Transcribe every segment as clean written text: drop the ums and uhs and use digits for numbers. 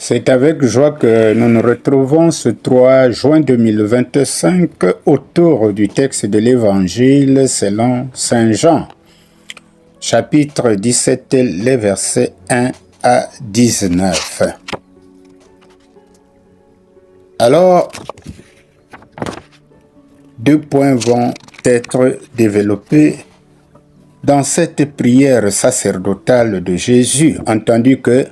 C'est avec joie que nous nous retrouvons ce 3 juin 2025 autour du texte de l'Évangile selon Saint Jean, chapitre 17, les versets 1 à 19. Alors, 2 points vont être développés dans cette prière sacerdotale de Jésus, entendu que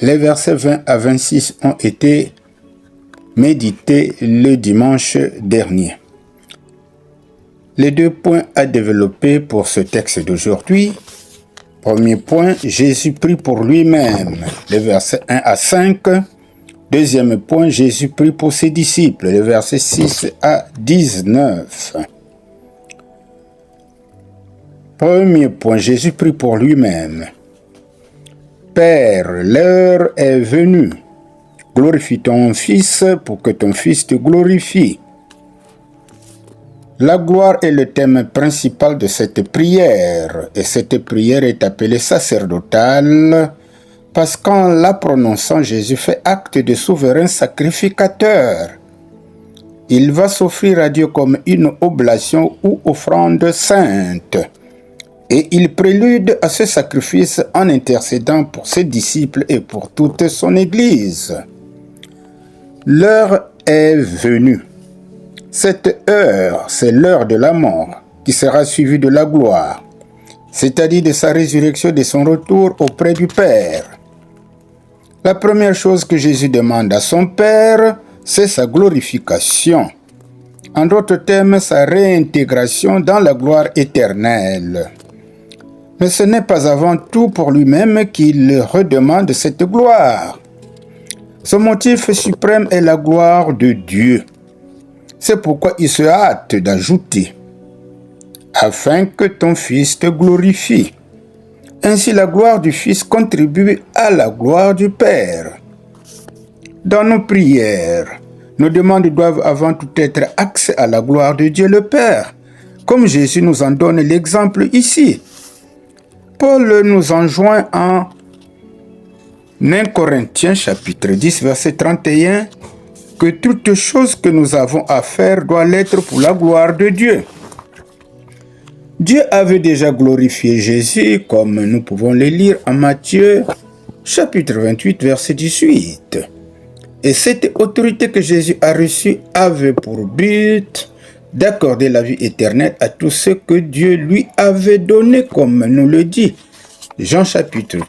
les versets 20 à 26 ont été médités le dimanche dernier. Les 2 points à développer pour ce texte d'aujourd'hui. Premier point, Jésus prie pour lui-même, les versets 1 à 5. Deuxième point, Jésus prie pour ses disciples, les versets 6 à 19. Premier point, Jésus prie pour lui-même. Père, l'heure est venue. Glorifie ton Fils pour que ton Fils te glorifie. La gloire est le thème principal de cette prière, et cette prière est appelée sacerdotale parce qu'en la prononçant, Jésus fait acte de souverain sacrificateur. Il va s'offrir à Dieu comme une oblation ou offrande sainte. Et il prélude à ce sacrifice en intercédant pour ses disciples et pour toute son Église. L'heure est venue. Cette heure, c'est l'heure de la mort, qui sera suivie de la gloire, c'est-à-dire de sa résurrection et de son retour auprès du Père. La première chose que Jésus demande à son Père, c'est sa glorification. En d'autres termes, sa réintégration dans la gloire éternelle. Mais ce n'est pas avant tout pour lui-même qu'il redemande cette gloire. Son motif suprême est la gloire de Dieu. C'est pourquoi il se hâte d'ajouter « afin que ton Fils te glorifie ». Ainsi la gloire du Fils contribue à la gloire du Père. Dans nos prières, nos demandes doivent avant tout être axées à la gloire de Dieu le Père, comme Jésus nous en donne l'exemple ici. Paul nous enjoint en 1 Corinthiens chapitre 10 verset 31 que toute chose que nous avons à faire doit l'être pour la gloire de Dieu. Dieu avait déjà glorifié Jésus, comme nous pouvons le lire en Matthieu chapitre 28 verset 18. Et cette autorité que Jésus a reçue avait pour but d'accorder la vie éternelle à tous ceux que Dieu lui avait donné, comme nous le dit Jean chapitre